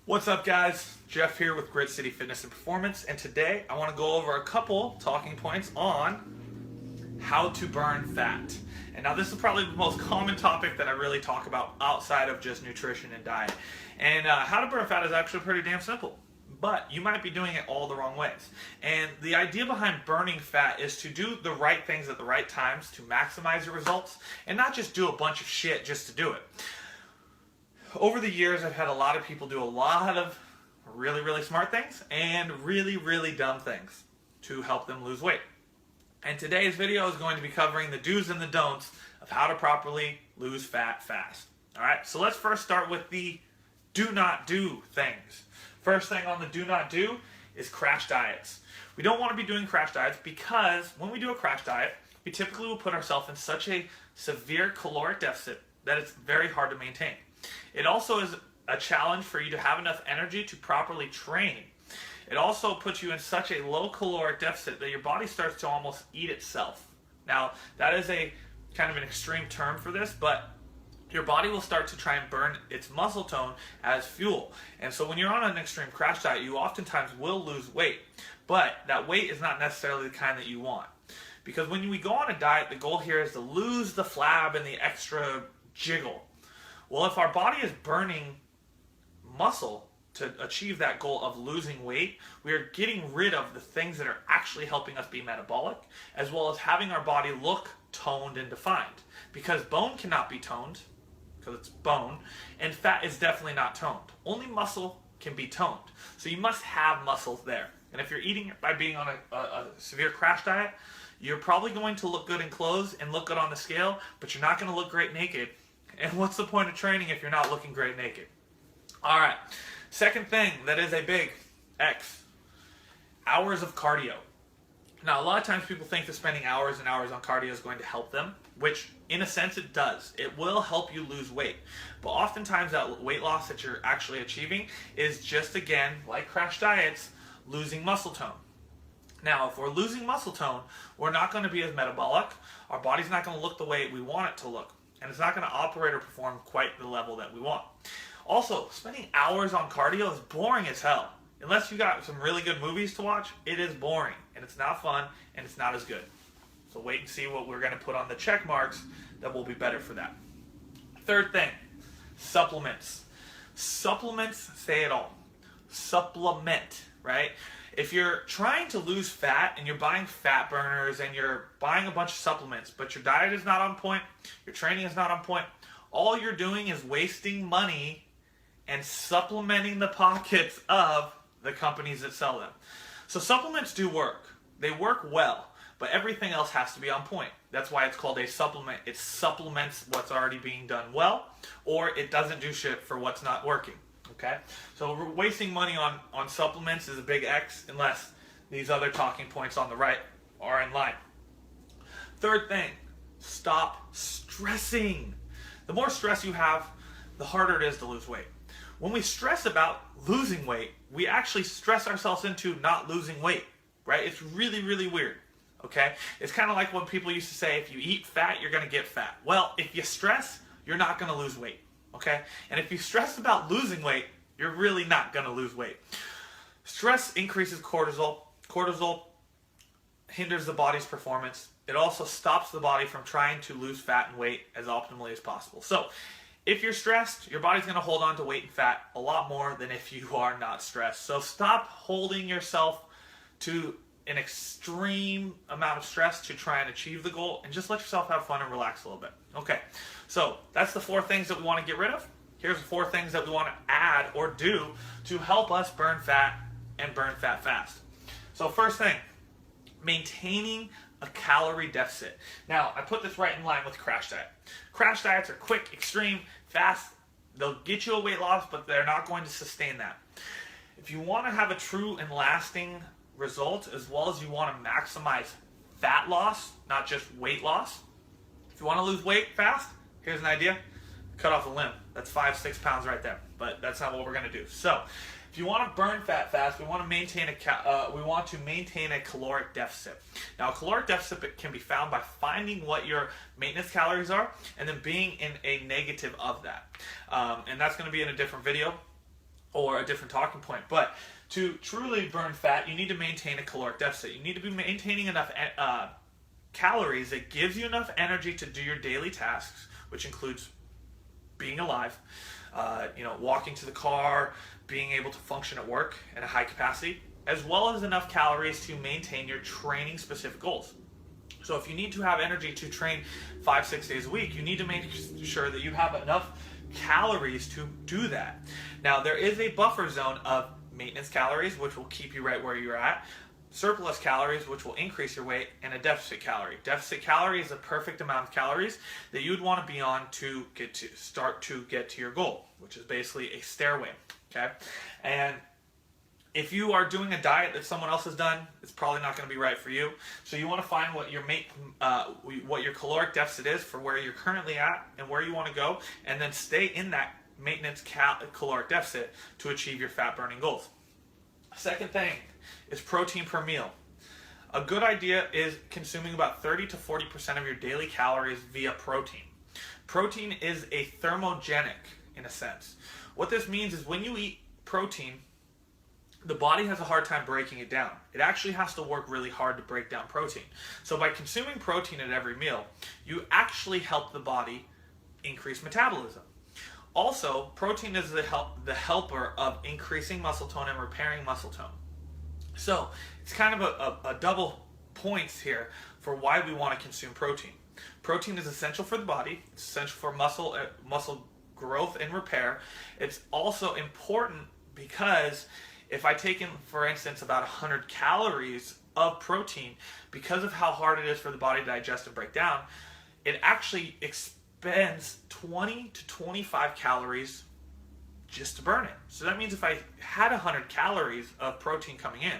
What's up, guys? Jeff here with Grit City Fitness and Performance, and today I want to go over a couple talking points on how to burn fat. And now this is probably the most common topic that I really talk about outside of just nutrition and diet. And how to burn fat is actually pretty damn simple, but you might be doing it all the wrong ways. And the idea behind burning fat is to do the right things at the right times to maximize your results and not just do a bunch of shit just to do it. Over the years, I've had a lot of people do a lot of really smart things and really dumb things to help them lose weight. And today's video is going to be covering the do's and the don'ts of how to properly lose fat fast. Alright, so let's first start with the do not do things. First thing on the do not do is crash diets. We don't want to be doing crash diets because when we do a crash diet, we typically will put ourselves in such a severe caloric deficit that it's very hard to maintain. It also is a challenge for you to have enough energy to properly train. It also puts you in such a low caloric deficit that your body starts to almost eat itself. Now, that is a kind of an extreme term for this, but your body will start to try and burn its muscle tone as fuel. And so when you're on an extreme crash diet, you oftentimes will lose weight. But that weight is not necessarily the kind that you want. Because when we go on a diet, the goal here is to lose the flab and the extra jiggle. Well, if our body is burning muscle to achieve that goal of losing weight, we are getting rid of the things that are actually helping us be metabolic, as well as having our body look toned and defined. Because bone cannot be toned, because it's bone, and fat is definitely not toned. Only muscle can be toned. So you must have muscles there. And if you're eating by being on a severe crash diet, you're probably going to look good in clothes and look good on the scale, but you're not going to look great naked. And what's the point of training if you're not looking great naked? Alright, second thing that is a big X, hours of cardio. Now, a lot of times people think that spending hours and hours on cardio is going to help them, which in a sense it does. It will help you lose weight. But oftentimes that weight loss that you're actually achieving is just, again, like crash diets, losing muscle tone. Now, if we're losing muscle tone, we're not going to be as metabolic. Our body's not going to look the way we want it to look. And it's not going to operate or perform quite the level that we want. Also, spending hours on cardio is boring as hell. Unless you got some really good movies to watch, it is boring. And it's not fun, and it's not as good. So wait and see what we're going to put on the check marks that will be better for that. Third thing, supplements. Supplements say it all. Supplement, right? If you're trying to lose fat and you're buying fat burners and you're buying a bunch of supplements, but your diet is not on point, your training is not on point, all you're doing is wasting money and supplementing the pockets of the companies that sell them. So supplements do work. They work well, but everything else has to be on point. That's why it's called a supplement. It supplements what's already being done well, or it doesn't do shit for what's not working. Okay, so wasting money on supplements is a big X unless these other talking points on the right are in line. Third thing, stop stressing. The more stress you have, the harder it is to lose weight. When we stress about losing weight, we actually stress ourselves into not losing weight, right? It's really weird, okay? It's kind of like when people used to say, if you eat fat, you're going to get fat. Well, if you stress, you're not going to lose weight. Okay? And if you stress about losing weight, you're really not going to lose weight. Stress increases cortisol. Cortisol hinders the body's performance. It also stops the body from trying to lose fat and weight as optimally as possible. So, if you're stressed, your body's going to hold on to weight and fat a lot more than if you are not stressed. So stop holding yourself to an extreme amount of stress to try and achieve the goal, and just let yourself have fun and relax a little bit. Okay, so that's the 4 things that we want to get rid of. Here's the 4 things that we want to add or do to help us burn fat and burn fat fast. So first thing, maintaining a calorie deficit. Now, I put this right in line with crash diet. Crash diets are quick, extreme, fast. They'll get you a weight loss, but they're not going to sustain that. If you want to have a true and lasting result, as well as you want to maximize fat loss, not just weight loss. If you want to lose weight fast, here's an idea. Cut off a limb. That's 5-6 pounds right there. But that's not what we're going to do. So, if you want to burn fat fast, we want to maintain a caloric deficit. Now, a caloric deficit can be found by finding what your maintenance calories are and then being in a negative of that. And that's going to be in a different video. or a different talking point. But to truly burn fat, you need to maintain a caloric deficit. You need to be maintaining enough calories that gives you enough energy to do your daily tasks, which includes being alive, walking to the car, being able to function at work at a high capacity, as well as enough calories to maintain your training specific goals. So if you need to have energy to train 5-6 days a week, you need to make sure that you have enough calories to do that. Now, there is a buffer zone of maintenance calories, which will keep you right where you're at, surplus calories, which will increase your weight, and a deficit calorie. Deficit calorie is the perfect amount of calories that you would want to be on to start to get to your goal, which is basically a stairway. Okay, and if you are doing a diet that someone else has done, it's probably not going to be right for you. So you want to find what your caloric deficit is for where you're currently at and where you want to go, and then stay in that maintenance caloric deficit to achieve your fat burning goals. Second thing is protein per meal. A good idea is consuming about 30 to 40% of your daily calories via protein. Protein is a thermogenic in a sense. What this means is when you eat protein, the body has a hard time breaking it down. It actually has to work really hard to break down protein. So by consuming protein at every meal, you actually help the body increase metabolism. Also, protein is the helper of increasing muscle tone and repairing muscle tone. So it's kind of a double points here for why we want to consume protein. Protein is essential for the body. It's essential for muscle growth and repair. It's also important because if I take in, for instance, about 100 calories of protein, because of how hard it is for the body to digest and break down, it actually expends 20 to 25 calories just to burn it. So that means if I had 100 calories of protein coming in,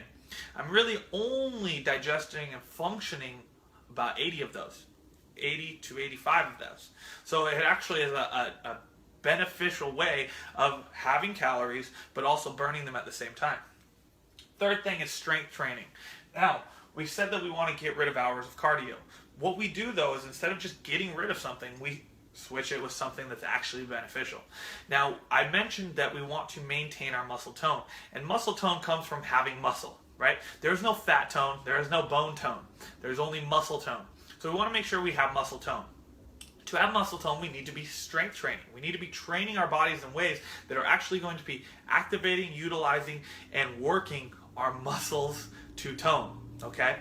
I'm really only digesting and functioning about 80 of those, 80 to 85 of those. So it actually is a beneficial way of having calories, but also burning them at the same time. Third thing is strength training. Now, we said that we want to get rid of hours of cardio. What we do, though, is instead of just getting rid of something, we switch it with something that's actually beneficial. Now, I mentioned that we want to maintain our muscle tone, and muscle tone comes from having muscle, right? There's no fat tone, there is no bone tone, there's only muscle tone. So we want to make sure we have muscle tone. To have muscle tone, we need to be strength training. We need to be training our bodies in ways that are actually going to be activating, utilizing, and working our muscles to tone, okay?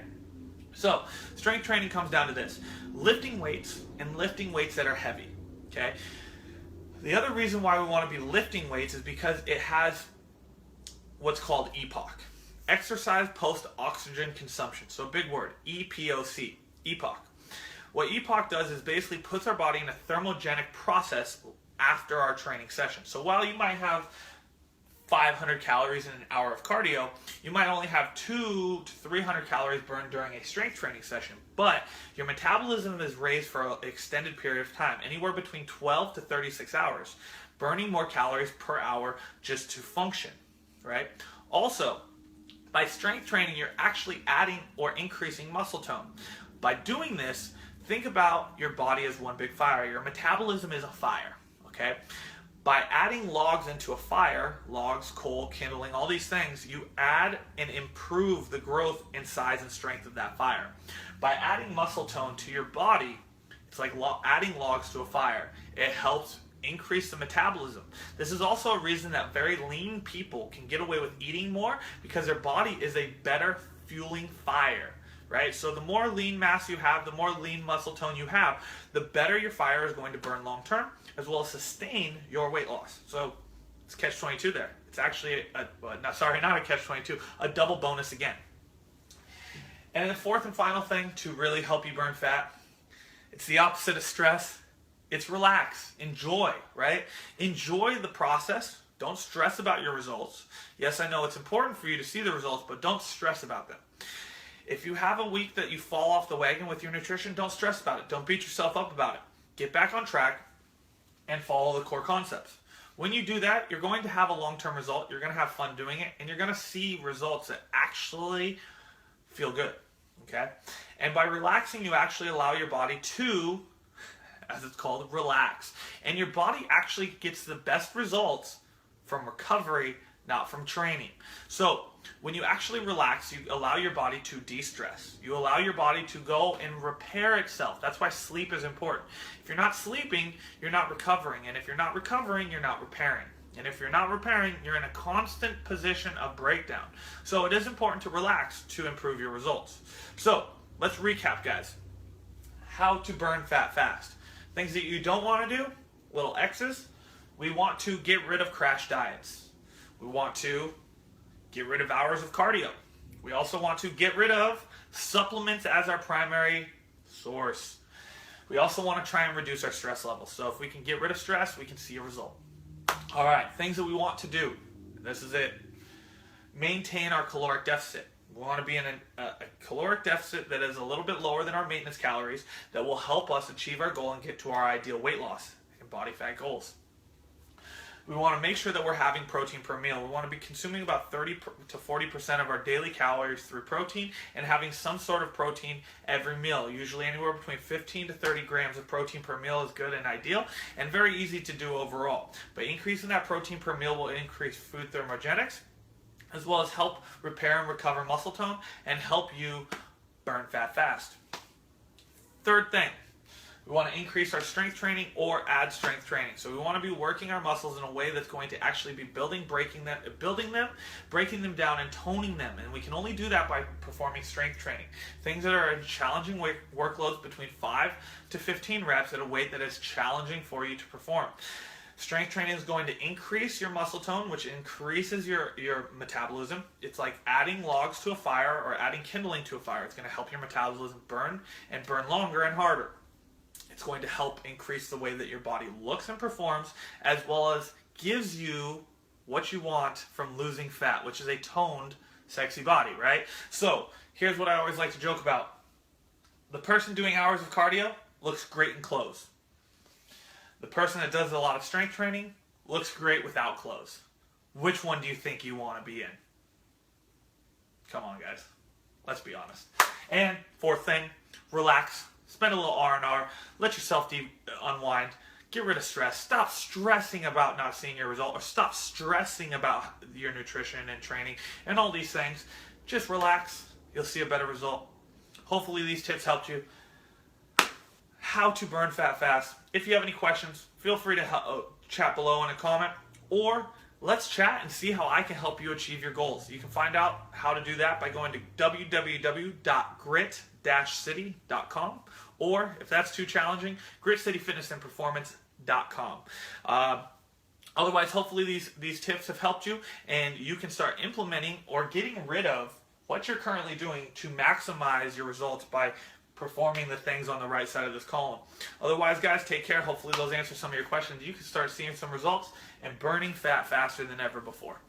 So, strength training comes down to this. Lifting weights, and lifting weights that are heavy, okay? The other reason why we want to be lifting weights is because it has what's called Epoc. Exercise post-oxygen consumption. So a big word, EPOC, Epoc. What Epoc does is basically puts our body in a thermogenic process after our training session. So while you might have 500 calories in an hour of cardio, you might only have 200 to 300 calories burned during a strength training session. But your metabolism is raised for an extended period of time, anywhere between 12 to 36 hours, burning more calories per hour just to function, right? Also, by strength training, you're actually adding or increasing muscle tone. By doing this, think about your body as one big fire. Your metabolism is a fire, okay? By adding logs into a fire, logs, coal, kindling, all these things, you add and improve the growth and size and strength of that fire. By adding muscle tone to your body, it's like adding logs to a fire. It helps increase the metabolism. This is also a reason that very lean people can get away with eating more, because their body is a better fueling fire. Right? So the more lean mass you have, the more lean muscle tone you have, the better your fire is going to burn long term, as well as sustain your weight loss. So it's catch-22 there. It's actually not a catch-22, a double bonus again. And the fourth and final thing to really help you burn fat, it's the opposite of stress. It's relax, enjoy, right? Enjoy the process. Don't stress about your results. Yes, I know it's important for you to see the results, but don't stress about them. If you have a week that you fall off the wagon with your nutrition, don't stress about it. Don't beat yourself up about it. Get back on track and follow the core concepts. When you do that, you're going to have a long-term result. You're going to have fun doing it, and you're going to see results that actually feel good, okay? And by relaxing, you actually allow your body to, as it's called, relax. And your body actually gets the best results from recovery not from training. So when you actually relax, you allow your body to de-stress. You allow your body to go and repair itself. That's why sleep is important. If you're not sleeping, you're not recovering. And if you're not recovering, you're not repairing. And if you're not repairing, you're in a constant position of breakdown. So it is important to relax to improve your results. So let's recap, guys. How to burn fat fast. Things that you don't want to do, little X's. We want to get rid of crash diets. We want to get rid of hours of cardio. We also want to get rid of supplements as our primary source. We also want to try and reduce our stress levels. So if we can get rid of stress, we can see a result. All right, things that we want to do. This is it. Maintain our caloric deficit. We want to be in a caloric deficit that is a little bit lower than our maintenance calories that will help us achieve our goal and get to our ideal weight loss and body fat goals. We want to make sure that we're having protein per meal. We want to be consuming about 30 to 40% of our daily calories through protein and having some sort of protein every meal. Usually anywhere between 15 to 30 grams of protein per meal is good and ideal and very easy to do overall. But increasing that protein per meal will increase food thermogenics as well as help repair and recover muscle tone and help you burn fat fast. Third thing. We want to increase our strength training or add strength training. So we want to be working our muscles in a way that's going to actually be building them, breaking them down, and toning them. And we can only do that by performing strength training. Things that are in challenging workloads between 5 to 15 reps at a weight that is challenging for you to perform. Strength training is going to increase your muscle tone, which increases your metabolism. It's like adding logs to a fire or adding kindling to a fire. It's going to help your metabolism burn and burn longer and harder. It's going to help increase the way that your body looks and performs, as well as gives you what you want from losing fat, which is a toned, sexy body, right? So here's what I always like to joke about. The person doing hours of cardio looks great in clothes. The person that does a lot of strength training looks great without clothes. Which one do you think you want to be in? Come on, guys. Let's be honest. And fourth thing, relax. Spend a little R&R. Let yourself unwind. Get rid of stress. Stop stressing about not seeing your result, or stop stressing about your nutrition and training and all these things. Just relax. You'll see a better result. Hopefully these tips helped you. How to burn fat fast. If you have any questions, feel free to chat below in a comment, or let's chat and see how I can help you achieve your goals. You can find out how to do that by going to www.grit-city.com, or if that's too challenging, gritcityfitnessandperformance.com. Otherwise, hopefully these tips have helped you and you can start implementing or getting rid of what you're currently doing to maximize your results by performing the things on the right side of this column. Otherwise, guys, take care. Hopefully those answer some of your questions. You can start seeing some results and burning fat faster than ever before.